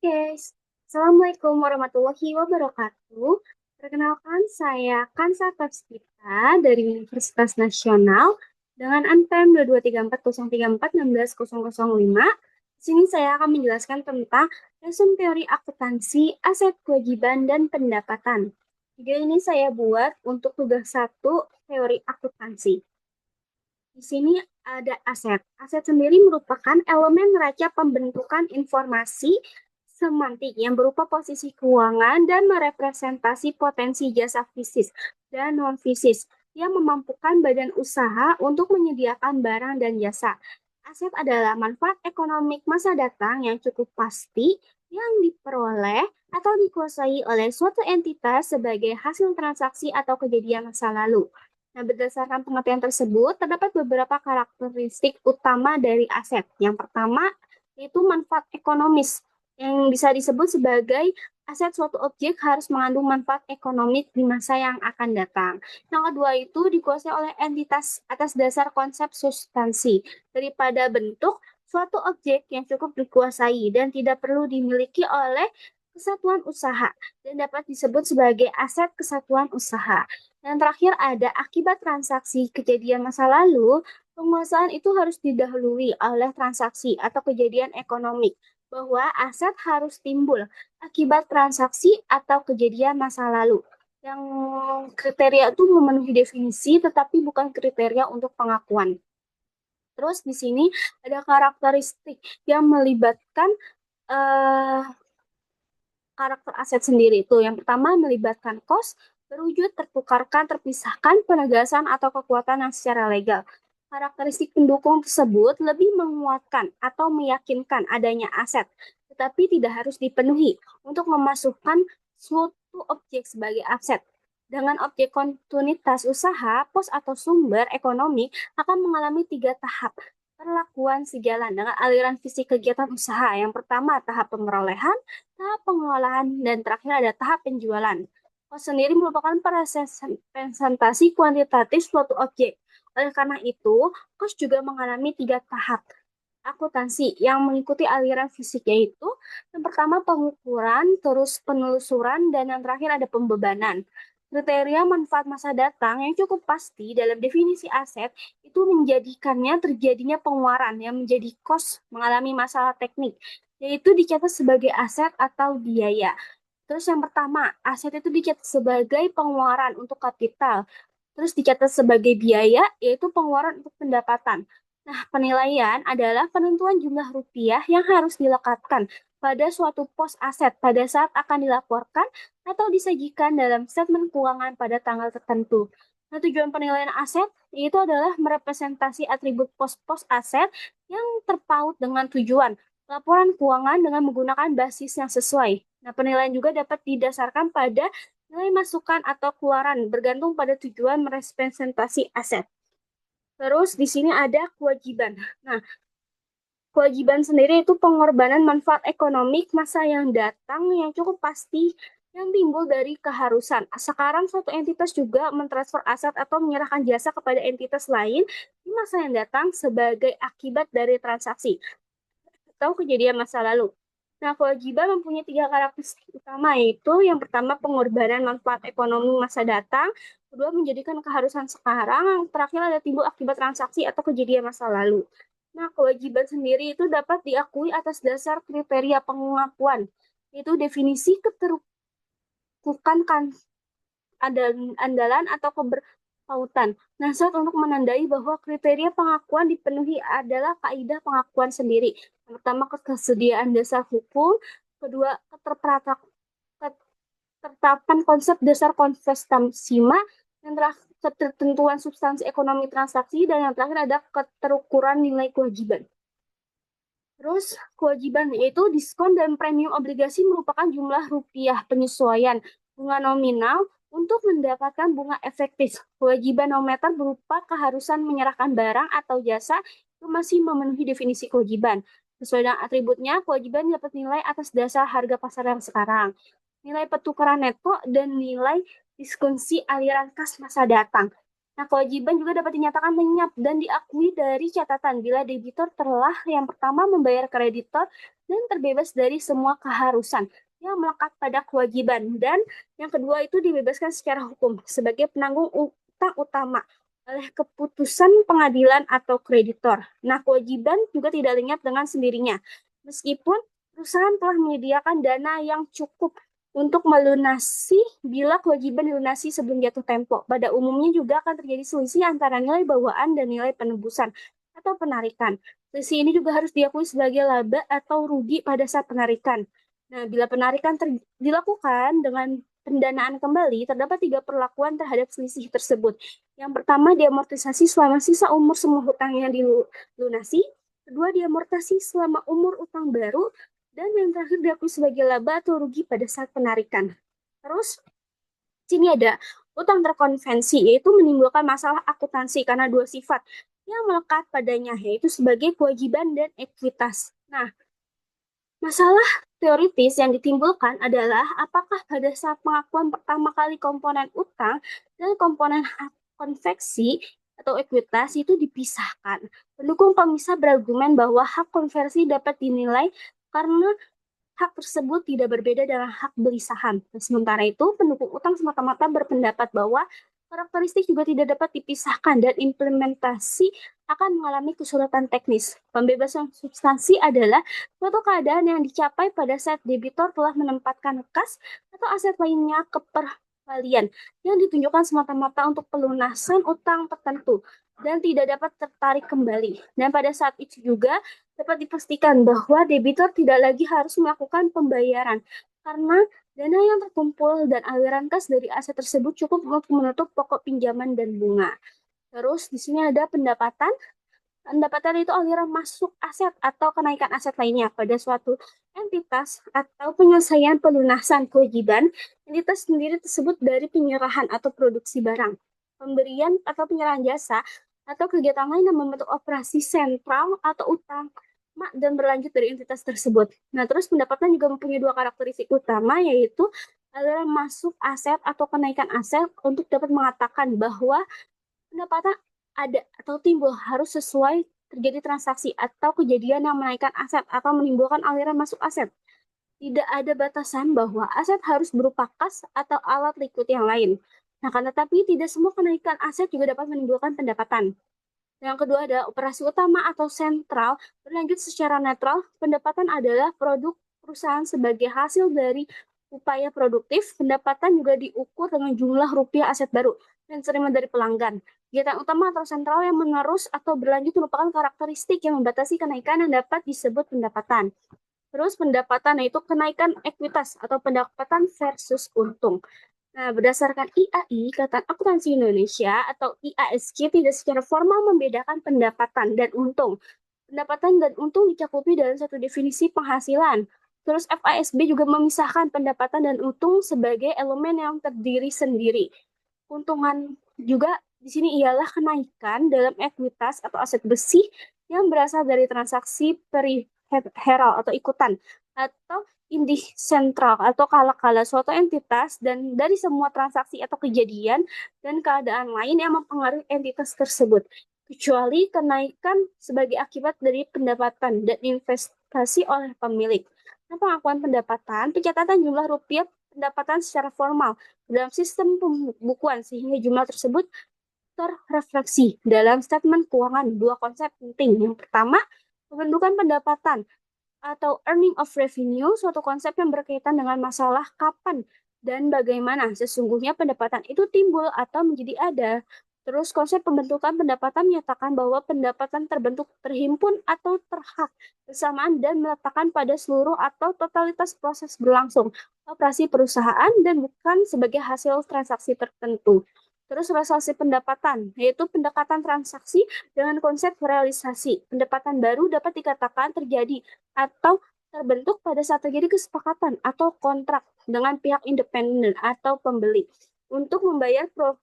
Oke, Assalamualaikum warahmatullahi wabarakatuh. Perkenalkan, saya Kansa Tapsita dari Universitas Nasional dengan NPM 2234034160005. Di sini saya akan menjelaskan tentang resume teori akuntansi, aset kewajiban, dan pendapatan. Video ini saya buat untuk tugas satu teori akuntansi. Di sini ada aset. Aset sendiri merupakan elemen neraca pembentukan informasi semantik yang berupa posisi keuangan dan merepresentasi potensi jasa fisis dan non-fisis yang memampukan badan usaha untuk menyediakan barang dan jasa. Aset adalah manfaat ekonomi masa datang yang cukup pasti yang diperoleh atau dikuasai oleh suatu entitas sebagai hasil transaksi atau kejadian masa lalu. Nah, berdasarkan pengertian tersebut, terdapat beberapa karakteristik utama dari aset. Yang pertama, yaitu manfaat ekonomis, yang bisa disebut sebagai aset suatu objek harus mengandung manfaat ekonomi di masa yang akan datang. Yang kedua itu dikuasai oleh entitas atas dasar konsep substansi. Daripada bentuk, suatu objek yang cukup dikuasai dan tidak perlu dimiliki oleh kesatuan usaha dan dapat disebut sebagai aset kesatuan usaha. Yang terakhir ada akibat transaksi kejadian masa lalu, penguasaan itu harus didahului oleh transaksi atau kejadian ekonomi, bahwa aset harus timbul akibat transaksi atau kejadian masa lalu. Yang kriteria itu memenuhi definisi tetapi bukan kriteria untuk pengakuan. Terus di sini ada karakteristik yang melibatkan eh, karakter aset sendiri itu. Yang pertama melibatkan cost, berwujud, tertukarkan, terpisahkan, penegasan atau kekuatan yang secara legal. Karakteristik pendukung tersebut lebih menguatkan atau meyakinkan adanya aset, tetapi tidak harus dipenuhi untuk memasukkan suatu objek sebagai aset. Dengan objek kontinuitas usaha, pos atau sumber ekonomi akan mengalami tiga tahap perlakuan sejalan dengan aliran fisik kegiatan usaha. Yang pertama, tahap pemerolehan, tahap pengolahan, dan terakhir ada tahap penjualan. Cost sendiri merupakan presentasi kuantitatif suatu objek. Oleh karena itu, cost juga mengalami tiga tahap akuntansi yang mengikuti aliran fisik, yaitu yang pertama pengukuran, terus penelusuran, dan yang terakhir ada pembebanan. Kriteria manfaat masa datang yang cukup pasti dalam definisi aset itu menjadikannya terjadinya pengeluaran yang menjadi cost mengalami masalah teknik, yaitu dicatat sebagai aset atau biaya. Terus yang pertama, aset itu dicatat sebagai pengeluaran untuk kapital. Terus dicatat sebagai biaya, yaitu pengeluaran untuk pendapatan. Nah, penilaian adalah penentuan jumlah rupiah yang harus dilekatkan pada suatu pos aset pada saat akan dilaporkan atau disajikan dalam statement keuangan pada tanggal tertentu. Nah, tujuan penilaian aset itu adalah merepresentasi atribut pos-pos aset yang terpaut dengan tujuan laporan keuangan dengan menggunakan basis yang sesuai. Nah, penilaian juga dapat didasarkan pada nilai masukan atau keluaran bergantung pada tujuan merepresentasi aset. Terus di sini ada kewajiban. Nah, kewajiban sendiri itu pengorbanan manfaat ekonomi masa yang datang yang cukup pasti yang timbul dari keharusan. Sekarang suatu entitas juga mentransfer aset atau menyerahkan jasa kepada entitas lain di masa yang datang sebagai akibat dari transaksi atau kejadian masa lalu. Nah, kewajiban mempunyai tiga karakteristik utama, yaitu yang pertama pengorbanan manfaat ekonomi masa datang, kedua menjadikan keharusan sekarang, yang terakhir ada timbul akibat transaksi atau kejadian masa lalu. Nah, kewajiban sendiri itu dapat diakui atas dasar kriteria pengakuan, yaitu definisi keterbukaan kan andalan atau keberpautan. Nah, saat untuk menandai bahwa kriteria pengakuan dipenuhi adalah kaidah pengakuan sendiri. Yang pertama, ketersediaan dasar hukum, kedua, ketetapan konsep dasar konvestasi, yang terakhir ketentuan substansi ekonomi transaksi, dan yang terakhir ada keterukuran nilai kewajiban. Terus kewajiban yaitu diskon dan premium obligasi merupakan jumlah rupiah penyesuaian bunga nominal untuk mendapatkan bunga efektif. Kewajiban nometer berupa keharusan menyerahkan barang atau jasa itu masih memenuhi definisi kewajiban. Sesuai dengan atributnya, kewajiban dapat nilai atas dasar harga pasar yang sekarang, nilai pertukaran neto, dan nilai diskonsi aliran kas masa datang. Nah, kewajiban juga dapat dinyatakan lenyap dan diakui dari catatan bila debitur telah yang pertama membayar kreditor dan terbebas dari semua keharusan yang melekat pada kewajiban. Dan yang kedua itu dibebaskan secara hukum sebagai penanggung utang utama oleh keputusan pengadilan atau kreditor. Nah, kewajiban juga tidak lenyap dengan sendirinya. Meskipun perusahaan telah menyediakan dana yang cukup untuk melunasi bila kewajiban dilunasi sebelum jatuh tempo. Pada umumnya juga akan terjadi selisih antara nilai bawaan dan nilai penebusan atau penarikan. Selisih ini juga harus diakui sebagai laba atau rugi pada saat penarikan. Nah, bila penarikan dilakukan dengan pendanaan kembali, terdapat tiga perlakuan terhadap selisih tersebut. Yang pertama, diamortisasi selama sisa umur semua hutang yang dilunasi. Kedua, diamortisasi selama umur utang baru. Dan yang terakhir diakui sebagai laba atau rugi pada saat penarikan. Terus, sini ada utang terkonvensi, yaitu menimbulkan masalah akuntansi karena dua sifat yang melekat padanya, yaitu sebagai kewajiban dan ekuitas. Nah, masalah teoritis yang ditimbulkan adalah apakah pada saat pengakuan pertama kali komponen utang dan komponen hak konveksi atau ekuitas itu dipisahkan. Pendukung pemisah berargumen bahwa hak konversi dapat dinilai karena hak tersebut tidak berbeda dengan hak beli saham. Sementara itu, pendukung utang semata-mata berpendapat bahwa karakteristik juga tidak dapat dipisahkan dan implementasi akan mengalami kesulitan teknis. Pembebasan substansi adalah suatu keadaan yang dicapai pada saat debitur telah menempatkan kas atau aset lainnya ke perwalian yang ditunjukkan semata-mata untuk pelunasan utang tertentu dan tidak dapat tertarik kembali. Dan pada saat itu juga dapat dipastikan bahwa debitur tidak lagi harus melakukan pembayaran karena dana yang terkumpul dan aliran kas dari aset tersebut cukup untuk menutup pokok pinjaman dan bunga. Terus di sini ada pendapatan. Pendapatan itu aliran masuk aset atau kenaikan aset lainnya pada suatu entitas atau penyelesaian pelunasan kewajiban entitas sendiri tersebut dari penyerahan atau produksi barang, pemberian atau penyerahan jasa, atau kegiatan lain yang membentuk operasi sentral atau utama dan berlanjut dari entitas tersebut. Nah, terus pendapatan juga mempunyai dua karakteristik utama, yaitu aliran masuk aset atau kenaikan aset untuk dapat mengatakan bahwa pendapatan ada atau timbul harus sesuai terjadi transaksi atau kejadian yang menaikkan aset atau menimbulkan aliran masuk aset. Tidak ada batasan bahwa aset harus berupa kas atau alat liquid yang lain. Nah, kan tetapi tidak semua kenaikan aset juga dapat menimbulkan pendapatan. Yang kedua ada operasi utama atau sentral. Berlanjut secara netral, pendapatan adalah produk perusahaan sebagai hasil dari upaya produktif. Pendapatan juga diukur dengan jumlah rupiah aset baru dan terima dari pelanggan. Kegiatan utama atau sentral yang menerus atau berlanjut merupakan karakteristik yang membatasi kenaikan yang dapat disebut pendapatan. Terus pendapatan yaitu kenaikan ekuitas atau pendapatan versus untung. Nah, berdasarkan IAI, Ikatan Akuntansi Indonesia atau IASC tidak secara formal membedakan pendapatan dan untung. Pendapatan dan untung dicakupi dalam satu definisi penghasilan. Terus FASB juga memisahkan pendapatan dan untung sebagai elemen yang terdiri sendiri. Keuntungan juga di sini ialah kenaikan dalam ekuitas atau aset bersih yang berasal dari transaksi periheral atau ikutan atau indih sentral atau kala-kala suatu entitas dan dari semua transaksi atau kejadian dan keadaan lain yang mempengaruhi entitas tersebut, kecuali kenaikan sebagai akibat dari pendapatan dan investasi oleh pemilik. Nah, pengakuan pendapatan, pencatatan jumlah rupiah pendapatan secara formal dalam sistem pembukuan sehingga jumlah tersebut terrefleksi dalam statement keuangan. Dua konsep penting. Yang pertama, pembentukan pendapatan atau earning of revenue, suatu konsep yang berkaitan dengan masalah kapan dan bagaimana sesungguhnya pendapatan itu timbul atau menjadi ada. Terus konsep pembentukan pendapatan menyatakan bahwa pendapatan terbentuk terhimpun atau terhak bersamaan dan meletakkan pada seluruh atau totalitas proses berlangsung operasi perusahaan dan bukan sebagai hasil transaksi tertentu. Terus realisasi pendapatan, yaitu pendekatan transaksi dengan konsep realisasi. Pendapatan baru dapat dikatakan terjadi atau terbentuk pada saat terjadi kesepakatan atau kontrak dengan pihak independen atau pembeli untuk membayar produk,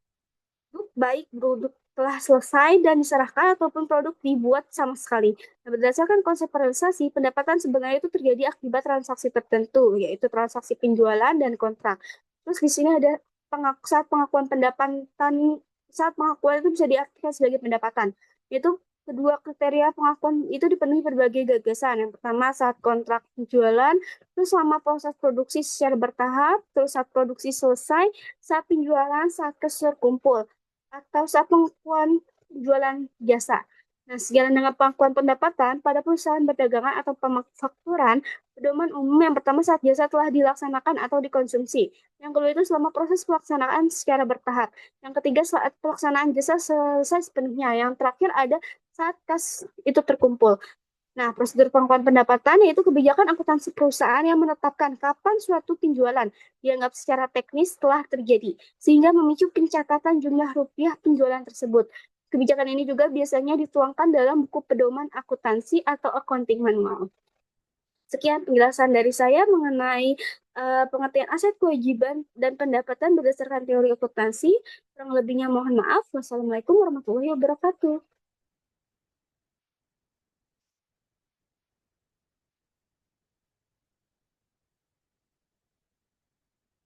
baik produk telah selesai dan diserahkan ataupun produk dibuat sama sekali. Nah, berdasarkan konsep realisasi, pendapatan sebenarnya itu terjadi akibat transaksi tertentu, yaitu transaksi penjualan dan kontrak. Terus di sini ada saat pengakuan pendapatan saat pengakuan itu bisa diartikan sebagai pendapatan. Yaitu kedua kriteria pengakuan itu dipenuhi berbagai gagasan. Yang pertama saat kontrak penjualan, terus selama proses produksi secara bertahap, terus saat produksi selesai, saat penjualan, saat keser kumpul, atau saat pengakuan penjualan jasa. Nah, sejalan dengan pengakuan pendapatan pada perusahaan perdagangan atau pemanufakturan, pedoman umum yang pertama saat jasa telah dilaksanakan atau dikonsumsi. Yang kedua itu selama proses pelaksanaan secara bertahap. Yang ketiga saat pelaksanaan jasa selesai sepenuhnya. Yang terakhir ada saat kas itu terkumpul. Nah, prosedur pengakuan pendapatan yaitu kebijakan akuntansi perusahaan yang menetapkan kapan suatu penjualan dianggap secara teknis telah terjadi, sehingga memicu pencatatan jumlah rupiah penjualan tersebut. Kebijakan ini juga biasanya dituangkan dalam buku pedoman akuntansi atau accounting manual. Sekian penjelasan dari saya mengenai pengertian aset, kewajiban, dan pendapatan berdasarkan teori akuntansi. Kurang lebihnya mohon maaf. Wassalamualaikum warahmatullahi wabarakatuh.